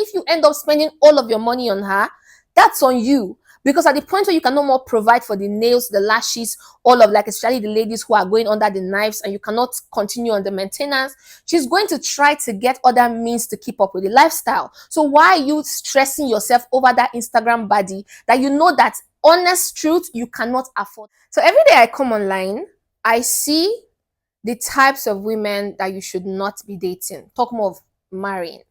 If you end up spending all of your money on her, that's on you. Because at the point where you can no more provide for the nails, the lashes, all of, like, especially the ladies who are going under the knives, and you cannot continue on the maintenance, she's going to try to get other means to keep up with the lifestyle. So why are you stressing yourself over that Instagram body that you know that honest truth you cannot afford? So every day I come online, I see the types of women that you should not be dating. Talk more of marrying.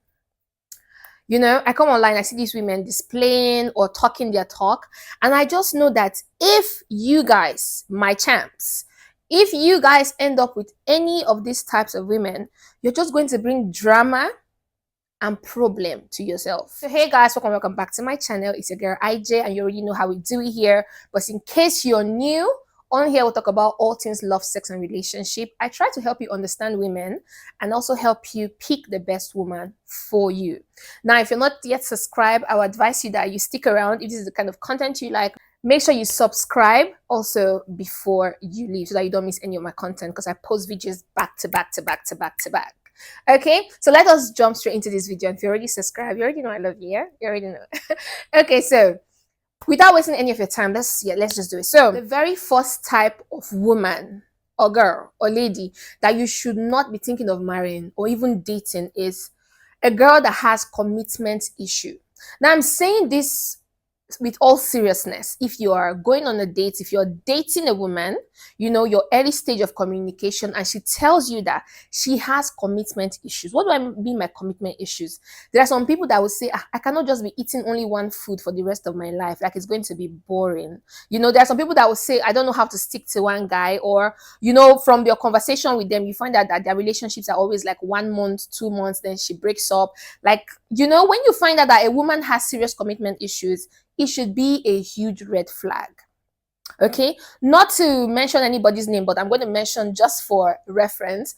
I come online, I see these women displaying or talking their talk, and I just know that if you guys, my champs, if you guys end up with any of these types of women, you're just going to bring drama and problem to yourself. So hey guys, welcome back to my channel. It's your girl IJ, and you already know how we do it here. But in case you're new, on here we'll talk about all things love, sex, and relationship. I try to help you understand women and also help you pick the best woman for you. Now, if you're not yet subscribed, I would advise you that you stick around. If this is the kind of content you like, make sure you subscribe also before you leave so that you don't miss any of my content, because I post videos back to back to back to back to back. Okay, so let us jump straight into this video. And if you already subscribed, you already know I love you. Yeah, you already know. Okay, so without wasting any of your time, let's just do it. So the very first type of woman or girl or lady that you should not be thinking of marrying or even dating is a girl that has commitment issue. Now, I'm saying this with all seriousness. If you are going on a date, if you're dating a woman, your early stage of communication, and she tells you that she has commitment issues. What do I mean by commitment issues? There are some people that will say, I cannot just be eating only one food for the rest of my life. Like, it's going to be boring. There are some people that will say, I don't know how to stick to one guy, or, from your conversation with them, you find out that their relationships are always like 1 month, 2 months, then she breaks up. Like, when you find out that a woman has serious commitment issues, it should be a huge red flag. Okay, not to mention anybody's name, but I'm going to mention just for reference.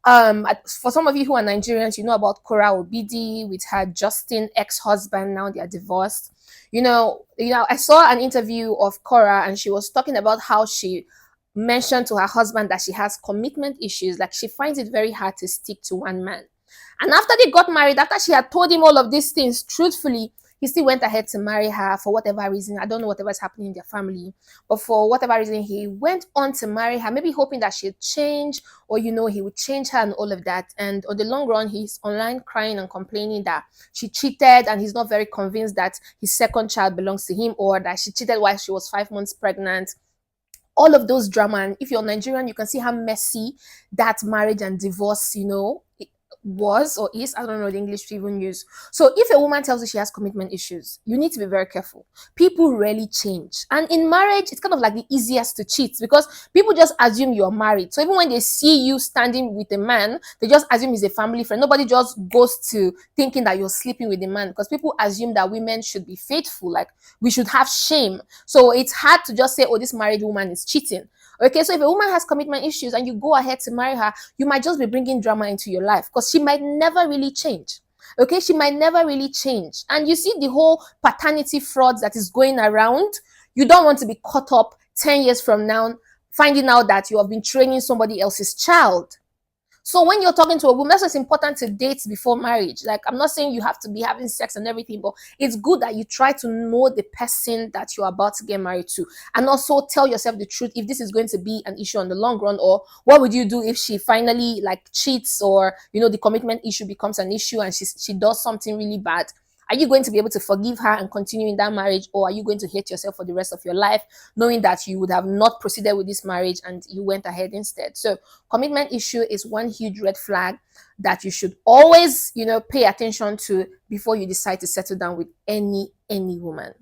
For some of you who are Nigerians, you know about Kora Obidi with her Justin ex-husband. Now they are divorced. I saw an interview of Kora, and she was talking about how she mentioned to her husband that she has commitment issues. Like, she finds it very hard to stick to one man. And after they got married, after she had told him all of these things, truthfully, he still went ahead to marry her for whatever reason. I don't know whatever's happening in their family, but for whatever reason, he went on to marry her, maybe hoping that she'd change, or, he would change her and all of that. And on the long run, he's online crying and complaining that she cheated, and he's not very convinced that his second child belongs to him, or that she cheated while she was 5 months pregnant. All of those drama. And if you're Nigerian, you can see how messy that marriage and divorce, was or is. I don't know the English to even use. So if a woman tells you she has commitment issues, you need to be very careful. People rarely change, and in marriage it's kind of like the easiest to cheat, because people just assume you're married. So even when they see you standing with a man, they just assume he's a family friend. Nobody just goes to thinking that you're sleeping with a man, because people assume that women should be faithful, like we should have shame. So it's hard to just say, oh, this married woman is cheating. Okay, so if a woman has commitment issues and you go ahead to marry her, you might just be bringing drama into your life, because she might never really change. Okay, she might never really change. And you see the whole paternity fraud that is going around. You don't want to be caught up 10 years from now finding out that you have been training somebody else's child. So when you're talking to a woman, that's why it's important to date before marriage. Like, I'm not saying you have to be having sex and everything, but it's good that you try to know the person that you're about to get married to, and also tell yourself the truth if this is going to be an issue on the long run, or what would you do if she finally cheats, or the commitment issue becomes an issue and she does something really bad. Are you going to be able to forgive her and continue in that marriage, or are you going to hate yourself for the rest of your life, knowing that you would have not proceeded with this marriage and you went ahead instead? So commitment issue is one huge red flag that you should always, pay attention to before you decide to settle down with any woman.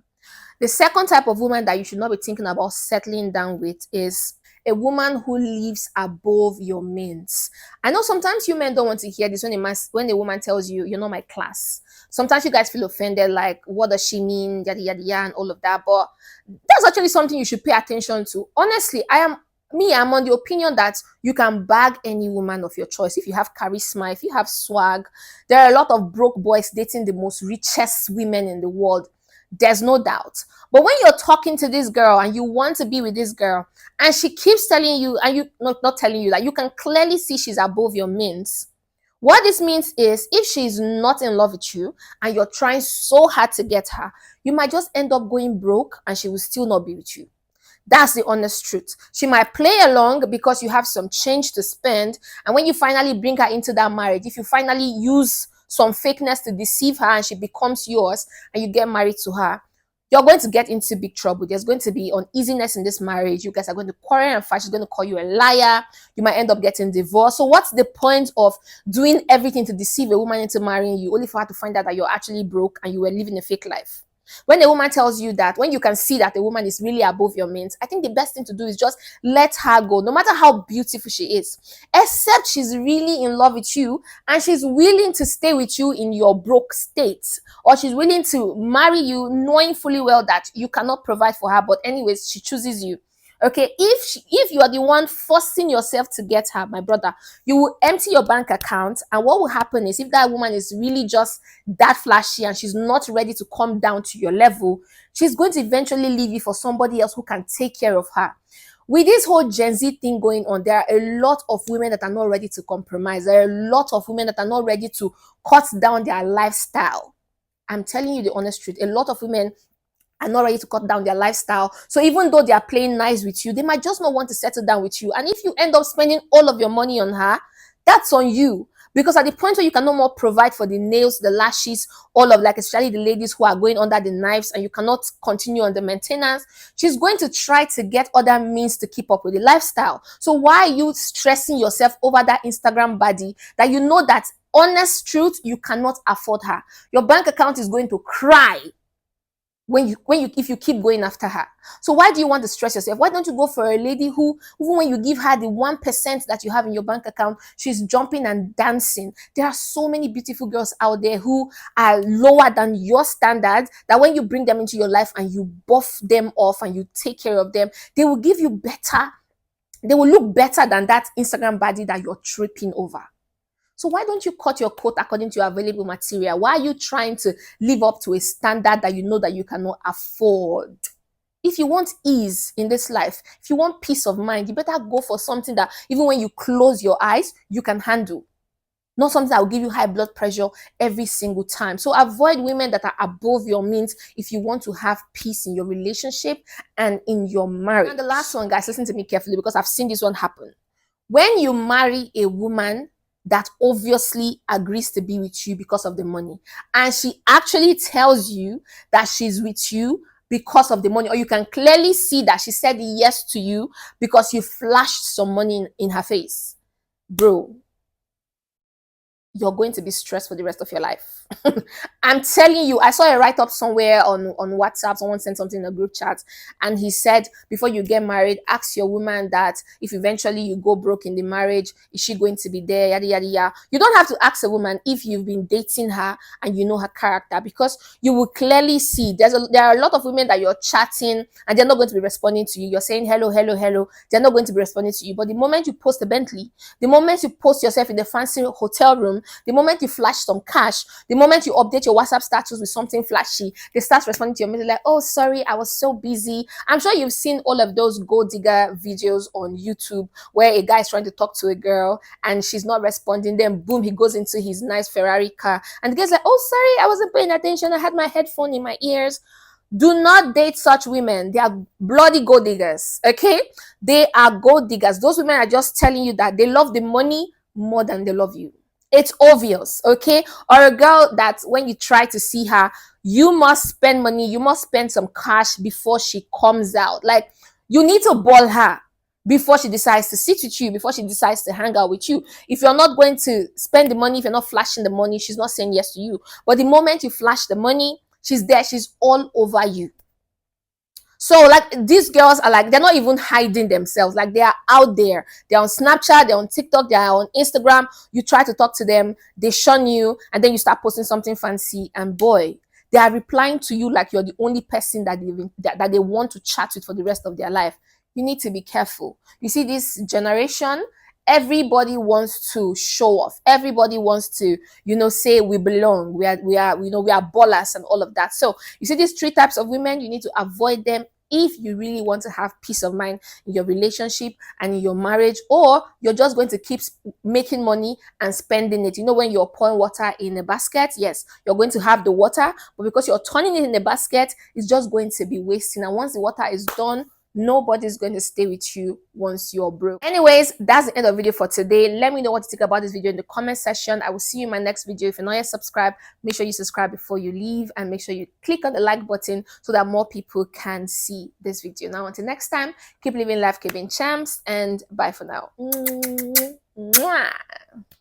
The second type of woman that you should not be thinking about settling down with is a woman who lives above your means. I know sometimes you men don't want to hear this when a woman tells you, you're not my class. Sometimes you guys feel offended, like, what does she mean, yada, yada, yada, and all of that. But that's actually something you should pay attention to. Honestly, I'm on the opinion that you can bag any woman of your choice if you have charisma, if you have swag. There are a lot of broke boys dating the most richest women in the world. There's no doubt. But when you're talking to this girl and you want to be with this girl, and she keeps telling you, and you not telling you, that you can clearly see she's above your means, What this means is if she's not in love with you and you're trying so hard to get her, you might just end up going broke and she will still not be with you. That's the honest truth. She might play along because you have some change to spend. And when you finally bring her into that marriage, if you finally use some fakeness to deceive her and she becomes yours and you get married to her, you're going to get into big trouble. There's going to be uneasiness in this marriage. You guys are going to quarrel and fight. She's going to call you a liar. You might end up getting divorced. So what's the point of doing everything to deceive a woman into marrying you only for her to find out that you're actually broke and you were living a fake life? When a woman tells you that, when you can see that the woman is really above your means, I think the best thing to do is just let her go, no matter how beautiful she is, except she's really in love with you and she's willing to stay with you in your broke state, or she's willing to marry you knowing fully well that you cannot provide for her, but anyways, she chooses you. Okay, if you are the one forcing yourself to get her, my brother, you will empty your bank account, and what will happen is if that woman is really just that flashy and she's not ready to come down to your level, she's going to eventually leave you for somebody else who can take care of her. With this whole Gen Z thing going on, there are a lot of women that are not ready to compromise. There are a lot of women that are not ready to cut down their lifestyle. I'm telling you the honest truth. A lot of women are not ready to cut down their lifestyle. So even though they are playing nice with you, they might just not want to settle down with you. And if you end up spending all of your money on her, that's on you. Because at the point where you can no more provide for the nails, the lashes, all of, like, especially the ladies who are going under the knives, and you cannot continue on the maintenance, she's going to try to get other means to keep up with the lifestyle. So why are you stressing yourself over that Instagram body that you know that, honest truth, you cannot afford her? Your bank account is going to cry if you keep going after her. So why do you want to stress yourself? Why don't you go for a lady who, even when you give her the 1% that you have in your bank account, she's jumping and dancing? There are so many beautiful girls out there who are lower than your standards, that when you bring them into your life and you buff them off and you take care of them, they will give you better, they will look better than that Instagram body that you're tripping over. So why don't you cut your coat according to your available material? Why are you trying to live up to a standard that you know that you cannot afford? If you want ease in this life, if you want peace of mind, you better go for something that even when you close your eyes, you can handle. Not something that will give you high blood pressure every single time. So avoid women that are above your means if you want to have peace in your relationship and in your marriage. And the last one, guys, listen to me carefully because I've seen this one happen. When you marry a woman that obviously agrees to be with you because of the money, and she actually tells you that she's with you because of the money, or you can clearly see that she said yes to you because you flashed some money in her face, bro, you're going to be stressed for the rest of your life. I'm telling you, I saw a write-up somewhere on WhatsApp. Someone sent something in a group chat, and he said, before you get married, ask your woman that if eventually you go broke in the marriage, is she going to be there? Yada, yada, yada. You don't have to ask a woman if you've been dating her and you know her character, because you will clearly see there are a lot of women that you're chatting and they're not going to be responding to you. You're saying hello, hello, hello. They're not going to be responding to you. But the moment you post a Bentley, the moment you post yourself in the fancy hotel room, the moment you flash some cash, the moment you update your WhatsApp status with something flashy, they start responding to your message like, oh, sorry, I was so busy. I'm sure you've seen all of those gold digger videos on YouTube where a guy is trying to talk to a girl and she's not responding. Then boom, he goes into his nice Ferrari car. And the guy's like, oh, sorry, I wasn't paying attention. I had my headphone in my ears. Do not date such women. They are bloody gold diggers, okay? They are gold diggers. Those women are just telling you that they love the money more than they love you. It's obvious, okay? Or a girl that when you try to see her, you must spend money, you must spend some cash before she comes out. Like, you need to ball her before she decides to sit with you, before she decides to hang out with you. If you're not going to spend the money, if you're not flashing the money, she's not saying yes to you. But the moment you flash the money, she's there, she's all over you. So like these girls are like, they're not even hiding themselves. Like they are out there. They're on Snapchat, they're on TikTok, they're on Instagram. You try to talk to them, they shun you, and then you start posting something fancy, and boy, they are replying to you like you're the only person that they want to chat with for the rest of their life. You need to be careful. You see, this generation, everybody wants to show off. Everybody wants to, say we belong. We are ballers and all of that. So you see these three types of women, you need to avoid them if you really want to have peace of mind in your relationship and in your marriage, or you're just going to keep making money and spending it. You know, when you're pouring water in a basket, yes, you're going to have the water, but because you're turning it in a basket, it's just going to be wasting. And once the water is done, nobody's going to stay with you once you're broke. Anyways, that's the end of the video for today. Let me know what you think about this video in the comment section. I will see you in my next video. If you're not yet subscribed, make sure you subscribe before you leave, and make sure you click on the like button so that more people can see this video. Now until next time, keep living life, keep being champs, and bye for now. Mwah.